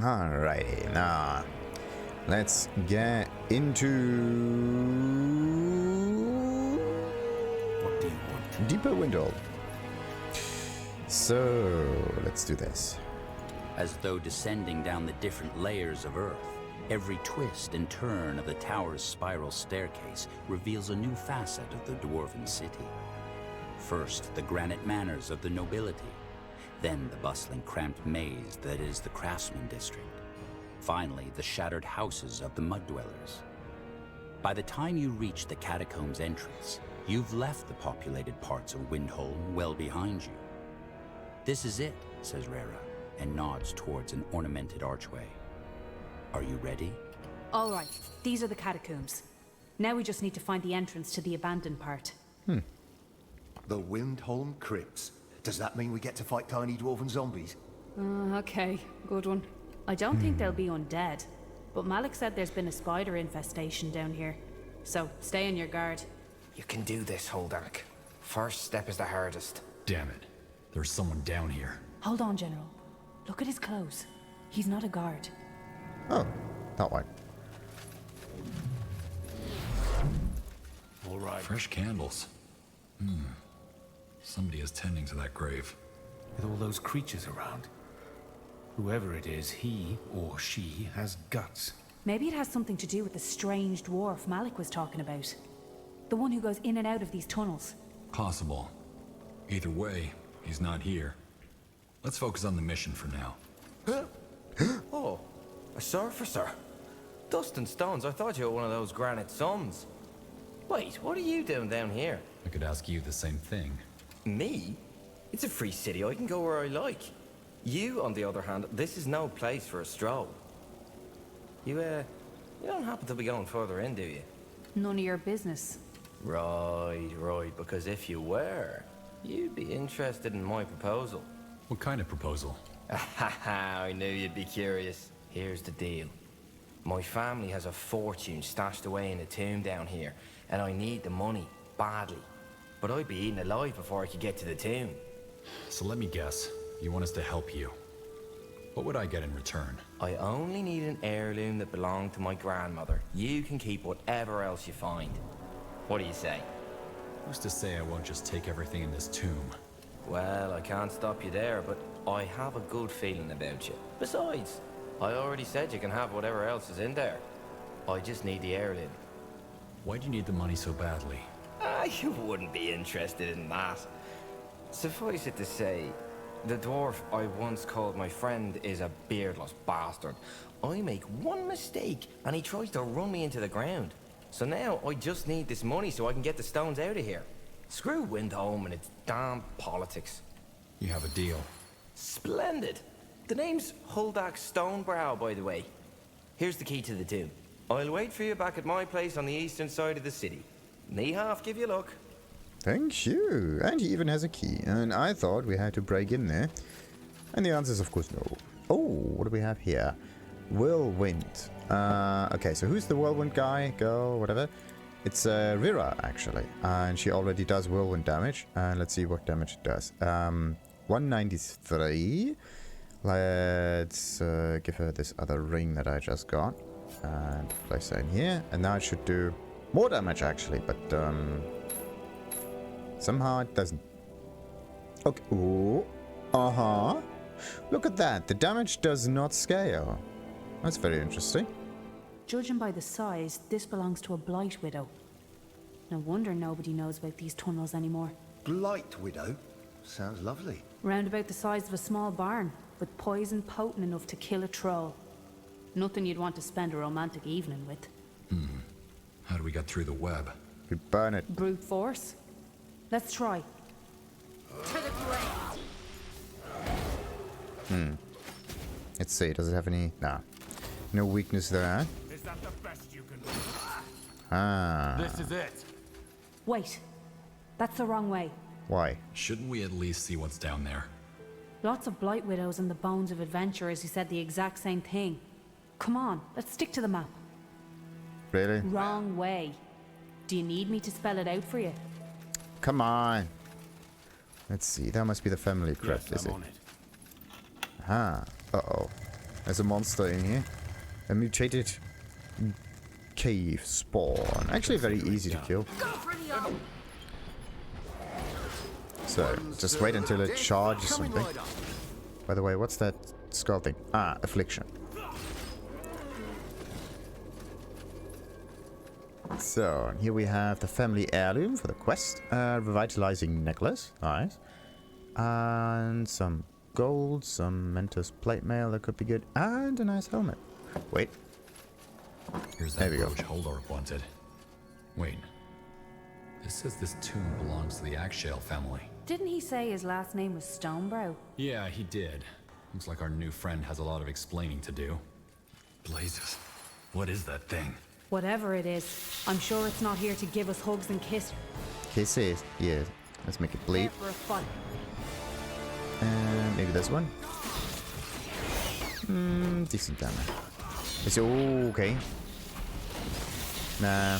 Alrighty, now let's get into What do you want? deeper Windholme. So let's do this. As though descending down the different layers of Earth, every twist and turn of the tower's spiral staircase reveals a new facet of the Dwarven city. First, the granite manors of the nobility. Then the bustling, cramped maze that is the craftsman district. Finally, the shattered houses of the mud dwellers. By the time you reach the catacombs entrance, you've left the populated parts of Windholme well behind you. This is it, says Rera, and nods towards an ornamented archway. Are you ready? All right, these are the catacombs. Now we just need to find the entrance to the abandoned part. The Windholme Crypts. Does that mean we get to fight tiny dwarven zombies? Okay, good one. I don't think they'll be undead, but Malik said there's been a spider infestation down here. So, stay on your guard. You can do this, Holdark. First step is the hardest. Damn it. There's someone down here. Hold on, General. Look at his clothes. He's not a guard. Oh, that one. All right. Fresh candles. Somebody is tending to that grave. With all those creatures around. Whoever it is, he or she has guts. Maybe it has something to do with the strange dwarf Malik was talking about. The one who goes in and out of these tunnels. Possible. Either way, he's not here. Let's focus on the mission for now. Oh, a surfacer. Dust and stones, I thought you were one of those granite sons. Wait, what are you doing down here? I could ask you the same thing. Me? It's a free city, I can go where I like. You, on the other hand, this is no place for a stroll. You don't happen to be going further in, do you? None of your business. Right, because if you were, you'd be interested in my proposal. What kind of proposal? I knew you'd be curious. Here's the deal. My family has a fortune stashed away in a tomb down here, and I need the money, badly. But I'd be eaten alive before I could get to the tomb. So let me guess. You want us to help you. What would I get in return? I only need an heirloom that belonged to my grandmother. You can keep whatever else you find. What do you say? Who's to say I won't just take everything in this tomb? Well, I can't stop you there, but I have a good feeling about you. Besides, I already said you can have whatever else is in there. I just need the heirloom. Why do you need the money so badly? You wouldn't be interested in that. Suffice it to say, the dwarf I once called my friend is a beardless bastard. I make one mistake and he tries to run me into the ground. So now I just need this money so I can get the stones out of here. Screw Windholme and its damn politics. You have a deal. Splendid. The name's Huldak Stonebrow, by the way. Here's the key to the tomb. I'll wait for you back at my place on the eastern side of the city. Knee half give you luck. Thank you. And he even has a key. And I thought we had to break in there. And the answer is of course no. Oh, what do we have here? Whirlwind. Okay, so who's the whirlwind guy, girl, whatever? It's Rira, actually. And she already does whirlwind damage. And let's see what damage it does. 193. Let's give her this other ring that I just got. And place her in here. And now it should do more damage, actually. But somehow it doesn't. Okay. Ooh. Uh-huh. Look at that. The damage does not scale. That's very interesting. Judging by the size, this belongs to a Blight Widow. No wonder nobody knows about these tunnels anymore. Blight Widow? Sounds lovely. Round about the size of a small barn, with poison potent enough to kill a troll. Nothing you'd want to spend a romantic evening with. How do we get through the web? We burn it. Brute force? Let's try. Let's see. Does it have any? Nah. No weakness there. Is that the best you can do? Ah. This is it. Wait. That's the wrong way. Why? Shouldn't we at least see what's down there? Lots of Blight Widows and the bones of adventurers who said the exact same thing. Come on, let's stick to the map. Really? Wrong way. Do you need me to spell it out for you? Come on. Let's see. That must be the family crypt, Yes, is I'm it? on it. Aha. Uh-oh. There's a monster in here. A mutated cave spawn. Actually very easy to kill. So, just wait until it charges something. By the way, what's that skull thing? Ah, affliction. So, here we have the family heirloom for the quest. Revitalizing necklace. Nice. And some gold, some Mentos plate mail, that could be good. And a nice helmet. Wait. Here's There that we go. brooch Holdorp wanted. Wait. This says this tomb belongs to the Akshale family. Didn't he say his last name was Stonebrow? Yeah, he did. Looks like our new friend has a lot of explaining to do. Blazes. What is that thing? Whatever it is, I'm sure it's not here to give us hugs and kisses. Kisses. Yeah. Let's make it There bleed. for a fight. And maybe this one. Decent damage. It's okay. Nah,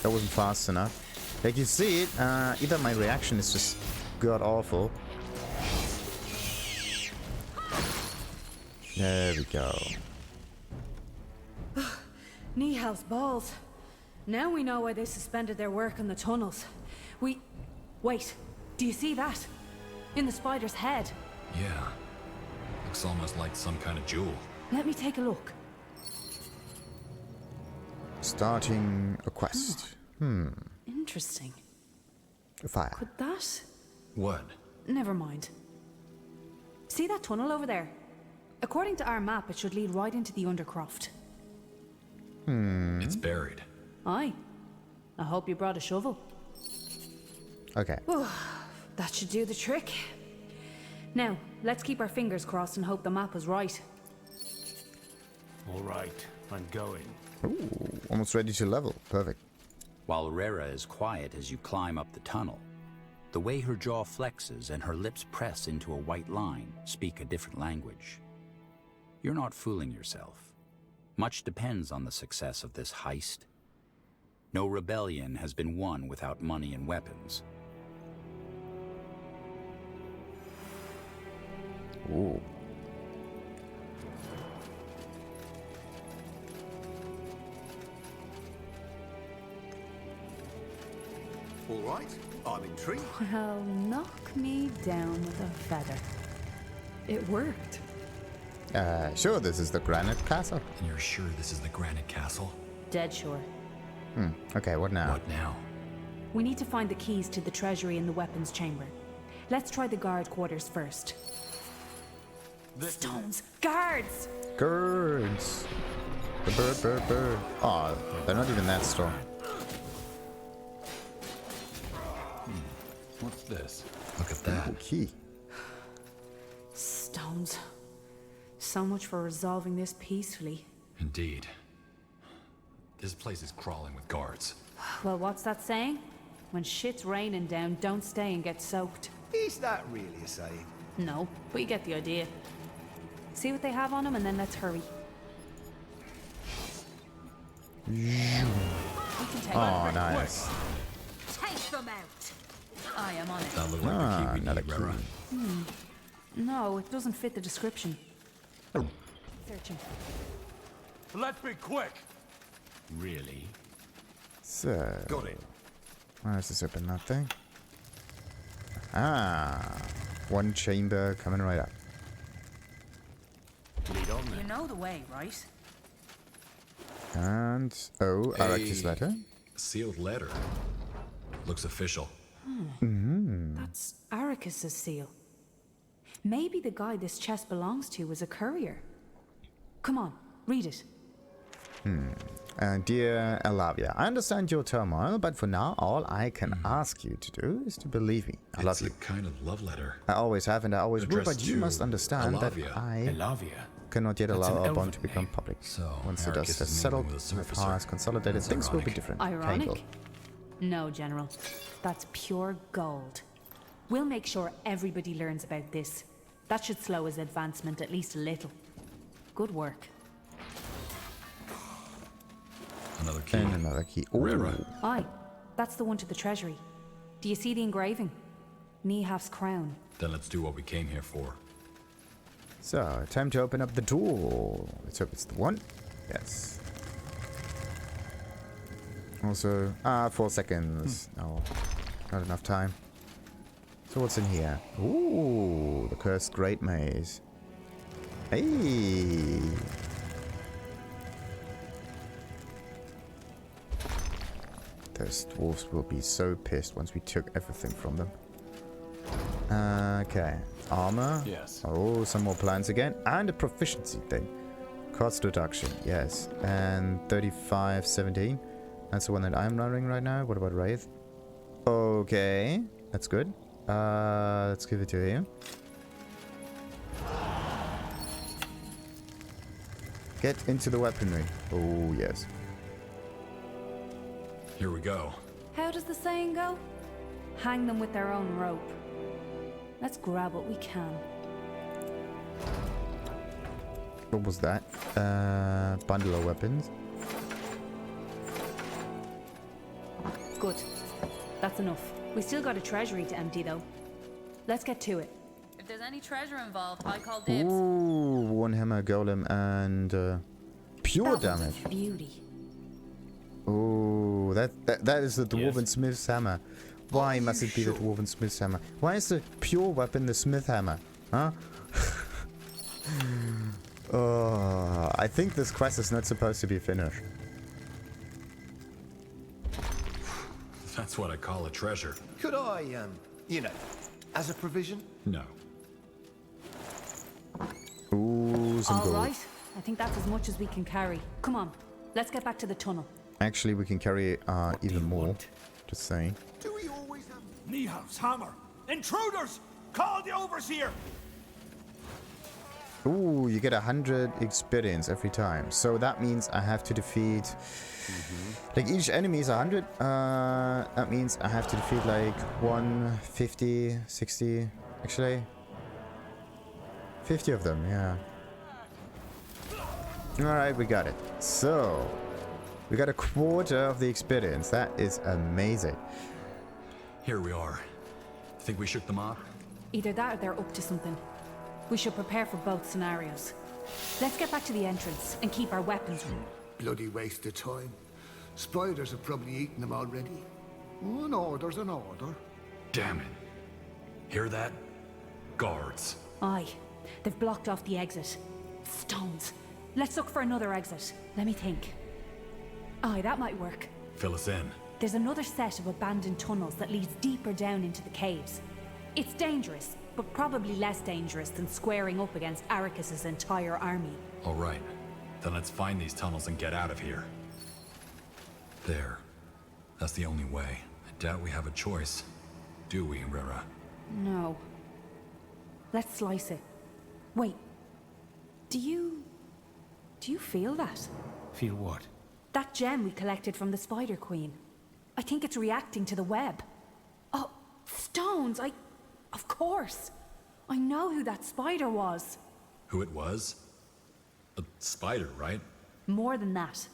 that wasn't fast enough. Like you see it, either my reaction is just god awful. There we go. Nihal's balls. Now we know why they suspended their work in the tunnels. Wait, do you see that? In the spider's head. Yeah. Looks almost like some kind of jewel. Let me take a look. Starting a quest. Interesting. Fire. Could that? What? Never mind. See that tunnel over there? According to our map, it should lead right into the Undercroft. It's buried. Aye. I hope you brought a shovel. Okay. That should do the trick. Now, let's keep our fingers crossed and hope the map is right. All right, I'm going. Ooh, almost ready to level. Perfect. While Rera is quiet as you climb up the tunnel, the way her jaw flexes and her lips press into a white line speak a different language. You're not fooling yourself. Much depends on the success of this heist. No rebellion has been won without money and weapons. Ooh. All right, I'm intrigued. Well, knock me down with a feather. It worked. Sure, this is the Granite Castle. And you're sure this is the Granite Castle? Dead sure. Okay, what now? What now? We need to find the keys to the treasury in the weapons chamber. Let's try the guard quarters first. Stones! Guards! Girds. The bird. Oh, they're not even that strong. What's this? Look at that. Ooh, key. Stones. So much for resolving this peacefully. Indeed. This place is crawling with guards. Well, what's that saying? When shit's raining down, don't stay and get soaked. Is that really a saying? No, but you get the idea. See what they have on them and then let's hurry. We can take Oh, nice. Take them out. I am on it. That look like the key we another need, Rera. No, it doesn't fit the description. Searching. Let's be quick. Really? So, Got it. where's this open that thing? Ah, one chamber coming right up. Lead on You then. know the way, right? And Arakys Letter. Sealed letter. Looks official. That's Arakys' seal. Maybe the guy this chest belongs to was a courier. Come on, read it. Dear Elavia, I understand your turmoil, but for now, all I can ask you to do is to believe me. I love It's you. a kind of love letter. I always have and I always will, Addressed but you to must understand that Elavia. I Elavia. cannot yet That's allow an our bond elven to become name. public. So, Once the Arakys dust is has mingling settled, with a the surfacer. power is consolidated, That's things will be ironic. different. Ironic? Tangle. No, General. That's pure gold. We'll make sure everybody learns about this. That should slow his advancement at least a little. Good work. Another key. And another key. Ooh. Rera. Aye, that's the one to the treasury. Do you see the engraving? Nihaf's crown. Then let's do what we came here for. So, time to open up the door. Let's hope it's the one. Yes. Also, 4 seconds. No, not enough time. So what's in here? Ooh, the Cursed Great Maze. Hey! Those dwarves will be so pissed once we took everything from them. Okay. Armor. Yes. Oh, some more plants again. And a proficiency thing. Cost reduction. Yes. And 3517. That's the one that I'm running right now. What about Wraith? Okay. That's good. Let's give it to him. Get into the weaponry. Oh, yes. Here we go. How does the saying go? Hang them with their own rope. Let's grab what we can. What was that? Bundle of weapons. Good. That's enough. We still got a treasury to empty, though. Let's get to it. If there's any treasure involved, I call dibs. Ooh, one hammer golem and pure That damage. was beauty. Oh, that is the Dwarven Smith's hammer. Why must it be the Dwarven Smith's hammer? Why is the pure weapon the Smith hammer? Huh? Oh, I think this quest is not supposed to be finished. That's what I call a treasure. Could I, you know, as a provision? No. Ooh, some All gold. right. I think that's as much as we can carry. Come on. Let's get back to the tunnel. Actually, we can carry even more. Just saying. Do we always have... Niehaus, hammer! Intruders! Call the overseer! Ooh, you get 100 experience every time. So that means I have to defeat... Like each enemy is 100. That means I have to defeat like 150, 60... Actually... 50 of them, yeah. Alright, we got it. So... We got a quarter of the experience. That is amazing. Here we are. Think we shook them off? Either that or they're up to something. We should prepare for both scenarios. Let's get back to the entrance and keep our weapons ready. Bloody waste of time. Spiders have probably eaten them already. An order's an order. Damn it. Hear that? Guards. Aye. They've blocked off the exit. Stones. Let's look for another exit. Let me think. Aye, that might work. Fill us in. There's another set of abandoned tunnels that leads deeper down into the caves. It's dangerous, but probably less dangerous than squaring up against Arakys' entire army. All right. Then let's find these tunnels and get out of here. There. That's the only way. I doubt we have a choice. Do we, Rera? No. Let's slice it. Wait. Do you feel that? Feel what? That gem we collected from the Spider Queen. I think it's reacting to the web. Oh, stones! Of course! I know who that spider was. Who it was? A spider, right? More than that.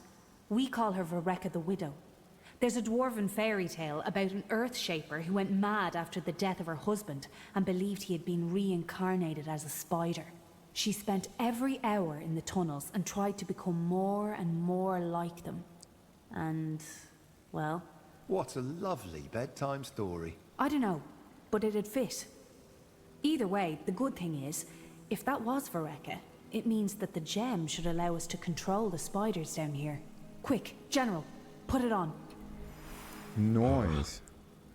We call her Arakys the Widow. There's a dwarven fairy tale about an earth shaper who went mad after the death of her husband and believed he had been reincarnated as a spider. She spent every hour in the tunnels and tried to become more and more like them. And, well... What a lovely bedtime story. I don't know, but it'd fit. Either way, the good thing is, if that was Arakys, it means that the gem should allow us to control the spiders down here. Quick, General, put it on. Nice.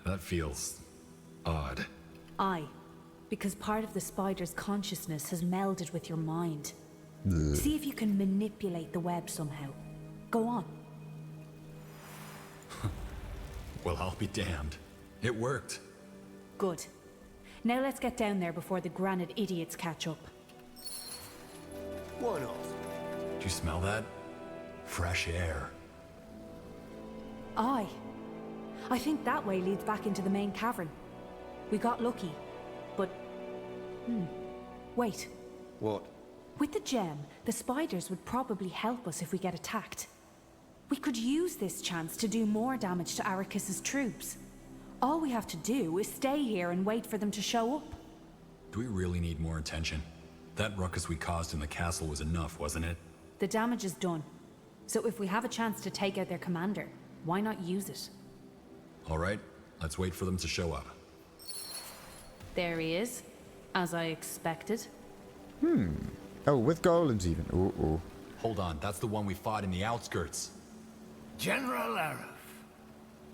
That feels... odd. Aye. Because part of the spider's consciousness has melded with your mind. Ugh. See if you can manipulate the web somehow. Go on. Well, I'll be damned. It worked. Good. Now let's get down there before the granite idiots catch up. Why not? Do you smell that? Fresh air. Aye. I think that way leads back into the main cavern. We got lucky, but... Wait. What? With the gem, the spiders would probably help us if we get attacked. We could use this chance to do more damage to Arakys' troops. All we have to do is stay here and wait for them to show up. Do we really need more attention? That ruckus we caused in the castle was enough, wasn't it? The damage is done. So if we have a chance to take out their commander, why not use it? All right, let's wait for them to show up. There he is, as I expected. Oh, with golems even. Ooh. Hold on, that's the one we fought in the outskirts. General Arif,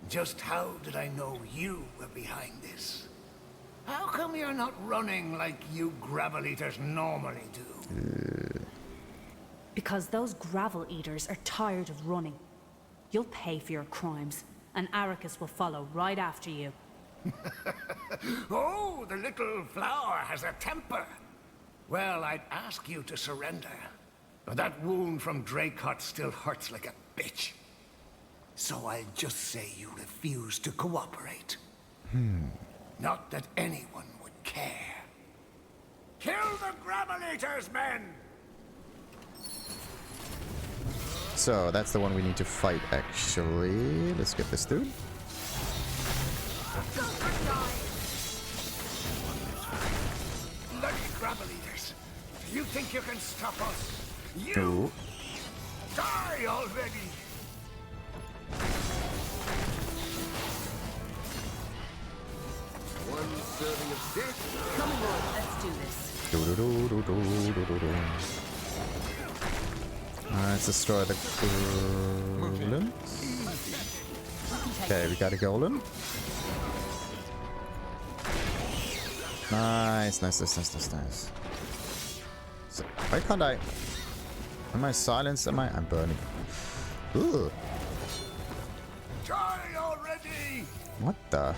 just how did I know you were behind this? How come you're not running like you gravel eaters normally do? Because those gravel eaters are tired of running. You'll pay for your crimes, and Arakys will follow right after you. Oh, the little flower has a temper. Well, I'd ask you to surrender. But that wound from Dracot still hurts like a bitch. So I'll just say you refuse to cooperate. Not that anyone would care. Kill the gravel eaters, men! So that's the one we need to fight, actually. Let's get this dude. Bloody gravel eaters! Do you think you can stop us? You Ooh. die already! One serving of death. Come on, let's do this. Let's destroy the golems. Okay, we got a golem. Nice. So, why can't I? Am I silenced? I'm burning. Ooh. Die already! What the?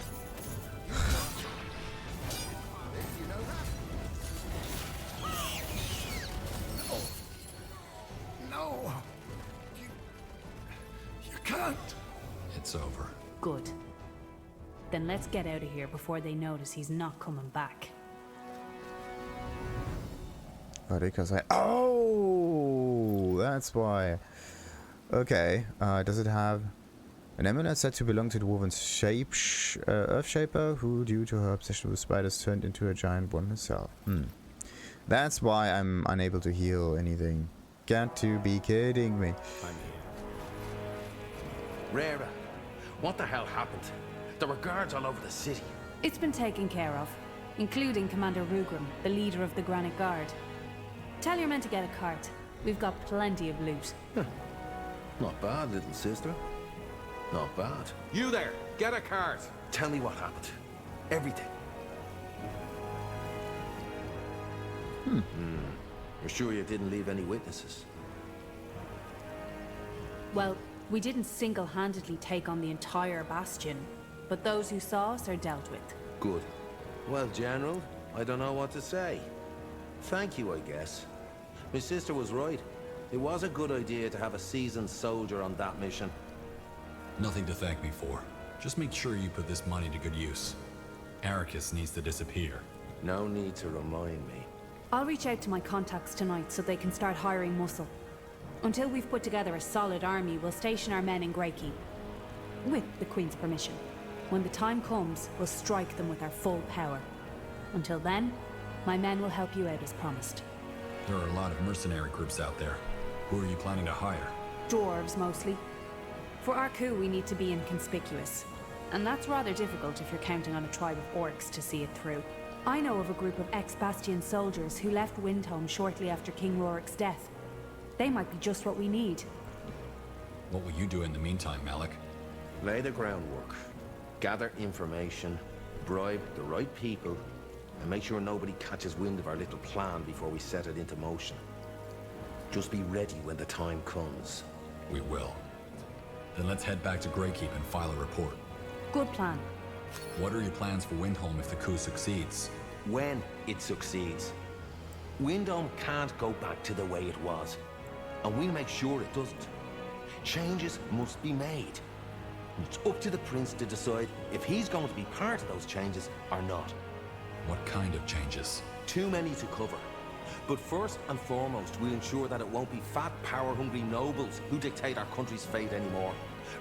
No! You can't! It's over. Good. Then let's get out of here before they notice he's not coming back. But because oh, that's why. Okay. Does it have an amulet said to belong to the Dwarven's Earth Shaper, who, due to her obsession with spiders, turned into a giant one herself? That's why I'm unable to heal anything. Got to be kidding me. I'm here. Rara, what the hell happened? There were guards all over the city. It's been taken care of, including Commander Rugremm, the leader of the Granite Guard. Tell your men to get a cart. We've got plenty of loot. Not bad, little sister. Not bad. You there, get a cart. Tell me what happened. Everything. You're sure you didn't leave any witnesses? Well, we didn't single-handedly take on the entire bastion, but those who saw us are dealt with. Good. Well, General, I don't know what to say. Thank you, I guess. My sister was right. It was a good idea to have a seasoned soldier on that mission. Nothing to thank me for. Just make sure you put this money to good use. Arakys needs to disappear. No need to remind me. I'll reach out to my contacts tonight so they can start hiring muscle. Until we've put together a solid army, we'll station our men in Greykeep. With the Queen's permission. When the time comes, we'll strike them with our full power. Until then, my men will help you out as promised. There are a lot of mercenary groups out there. Who are you planning to hire? Dwarves, mostly. For our coup, we need to be inconspicuous. And that's rather difficult if you're counting on a tribe of orcs to see it through. I know of a group of ex-Bastion soldiers who left Windholme shortly after King Rorik's death. They might be just what we need. What will you do in the meantime, Malik? Lay the groundwork. Gather information. Bribe the right people. And make sure nobody catches wind of our little plan before we set it into motion. Just be ready when the time comes. We will. Then let's head back to Greykeep and file a report. Good plan. What are your plans for Windholme if the coup succeeds? When it succeeds. Windholme can't go back to the way it was. And we'll make sure it doesn't. Changes must be made. It's up to the prince to decide if he's going to be part of those changes or not. What kind of changes? Too many to cover. But first and foremost, we'll ensure that it won't be fat, power-hungry nobles who dictate our country's fate anymore,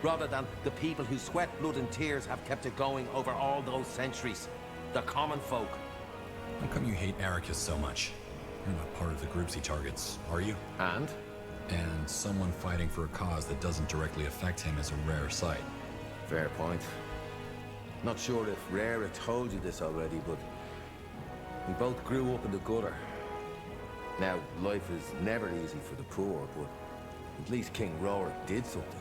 rather than the people whose sweat, blood and tears have kept it going over all those centuries. The common folk. How come you hate Arakys so much? You're not part of the groups he targets, are you? And? And someone fighting for a cause that doesn't directly affect him is a rare sight. Fair point. Not sure if Rara told you this already, but we both grew up in the gutter. Now, life is never easy for the poor, but at least King Roric did something.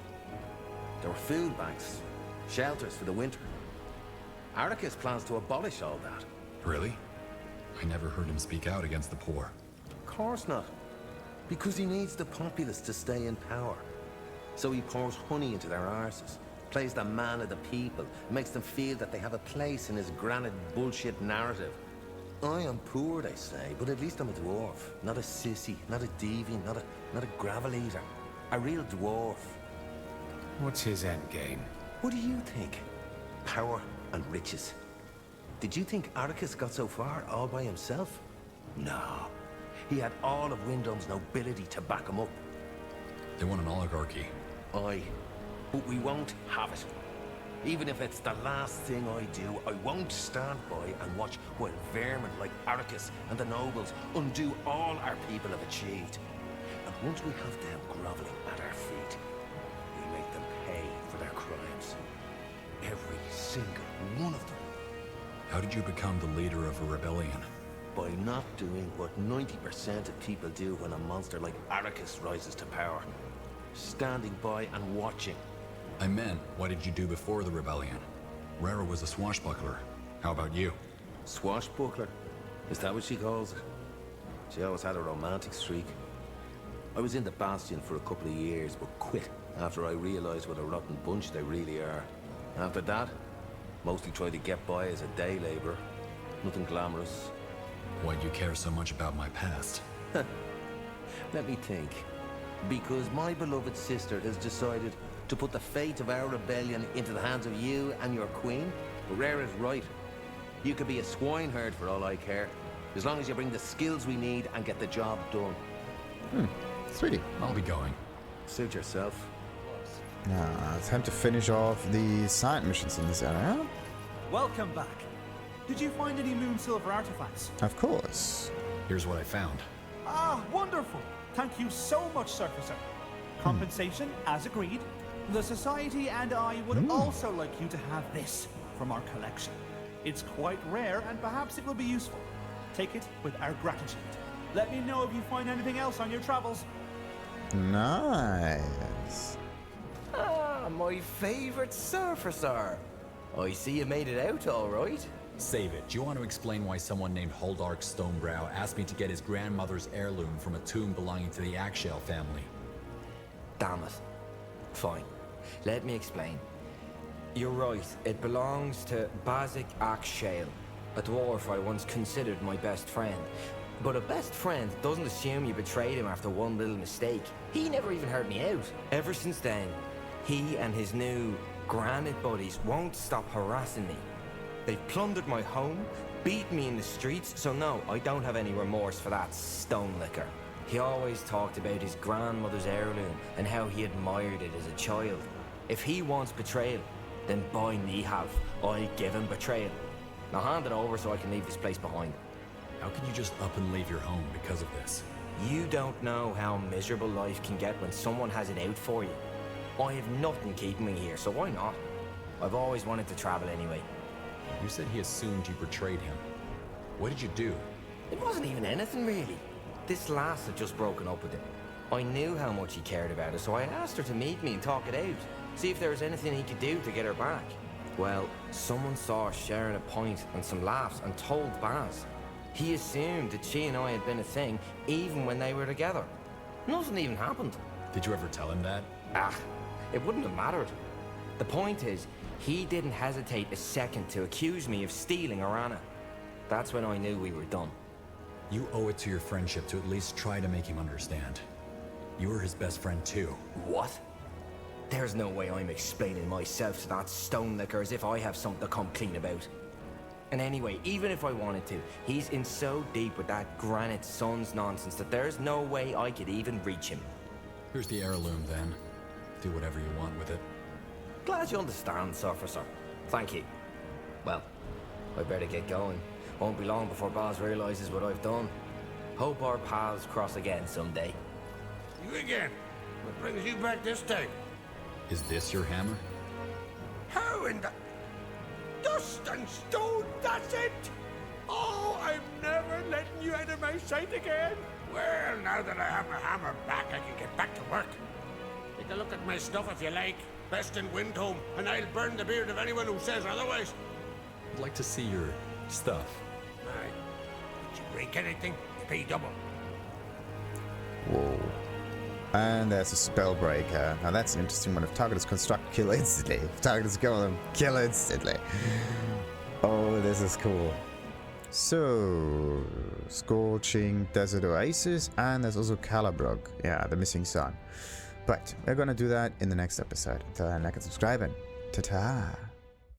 There were food banks, shelters for the winter. Arakys plans to abolish all that. Really? I never heard him speak out against the poor. Of course not. Because he needs the populace to stay in power. So he pours honey into their arses, plays the man of the people, makes them feel that they have a place in his granite bullshit narrative. I am poor, they say, but at least I'm a dwarf. Not a sissy, not a deviant, not a gravel eater. A real dwarf. What's his endgame? What do you think? Power and riches. Did you think Arakys got so far all by himself? No. He had all of Windhome's nobility to back him up. They want an oligarchy. Aye. But we won't have it. Even if it's the last thing I do, I won't stand by and watch while vermin like Arakys and the nobles undo all our people have achieved. And once we have them groveling at our feet, we make them pay for their crimes. Every single one of them. How did you become the leader of a rebellion? By not doing what 90% of people do when a monster like Arakys rises to power. Standing by and watching. I meant, what did you do before the rebellion? Rara was a swashbuckler. How about you? Swashbuckler? Is that what she calls it? She always had a romantic streak. I was in the Bastion for a couple of years, but quit after I realized what a rotten bunch they really are. After that, mostly tried to get by as a day laborer. Nothing glamorous. Why'd you care so much about my past? Let me think. Because my beloved sister has decided to put the fate of our rebellion into the hands of you and your queen. But Rara's right. You could be a swineherd for all I care. As long as you bring the skills we need and get the job done. Sweetie. I'll be going. Suit yourself. Now, time to finish off the side missions in this area. Welcome back. Did you find any moon silver artifacts? Of course. Here's what I found. Ah, wonderful. Thank you so much, Surfacer. Compensation, as agreed. The Society and I would also like you to have this from our collection. It's quite rare and perhaps it will be useful. Take it with our gratitude. Let me know if you find anything else on your travels. Nice. Ah, my favorite Surfacer. I see you made it out all right. Save it. Do you want to explain why someone named Holdark Stonebrow asked me to get his grandmother's heirloom from a tomb belonging to the Akshale family? Damn it. Fine. Let me explain. You're right. It belongs to Bazik Akshale, a dwarf I once considered my best friend. But a best friend doesn't assume you betrayed him after one little mistake. He never even heard me out. Ever since then, he and his new granite buddies won't stop harassing me. They've plundered my home, beat me in the streets, so no, I don't have any remorse for that stone licker. He always talked about his grandmother's heirloom and how he admired it as a child. If he wants betrayal, then by me have. I give him betrayal. Now hand it over so I can leave this place behind. How can you just up and leave your home because of this? You don't know how miserable life can get when someone has it out for you. I have nothing keeping me here, so why not? I've always wanted to travel anyway. You said he assumed you betrayed him. What did you do? It wasn't even anything really. This lass had just broken up with him. I knew how much he cared about her, so I asked her to meet me and talk it out. See if there was anything he could do to get her back. Well, someone saw us sharing a pint and some laughs and told Baz. He assumed that she and I had been a thing even when they were together. Nothing even happened. Did you ever tell him that? Ah, it wouldn't have mattered. The point is, he didn't hesitate a second to accuse me of stealing Arana. That's when I knew we were done. You owe it to your friendship to at least try to make him understand. You were his best friend too. What? There's no way I'm explaining myself to that stone licker as if I have something to come clean about. And anyway, even if I wanted to, he's in so deep with that Granite Sun's nonsense that there's no way I could even reach him. Here's the heirloom then. Do whatever you want with it. Glad you understand, Surfacer. Thank you. Well, I better get going. Won't be long before Baz realizes what I've done. Hope our paths cross again someday. You again? What brings you back this time? Is this your hammer? How in the... Dust and stone, that's it! Oh, I'm never letting you out of my sight again. Well, now that I have my hammer back, I can get back to work. Take a look at my stuff if you like. Best in Windholme, and I'll burn the beard of anyone who says otherwise. I'd like to see your stuff. Aye. Did you break anything? You pay double. Whoa. And there's a Spellbreaker. Now that's an interesting one. If target is construct, kill instantly. If target is golem, kill instantly. Oh, this is cool. So, Scorching Desert Oasis, and there's also Calabrug. Yeah, the missing sun. But we're gonna do that in the next episode. Until then, like and subscribe, and ta-ta!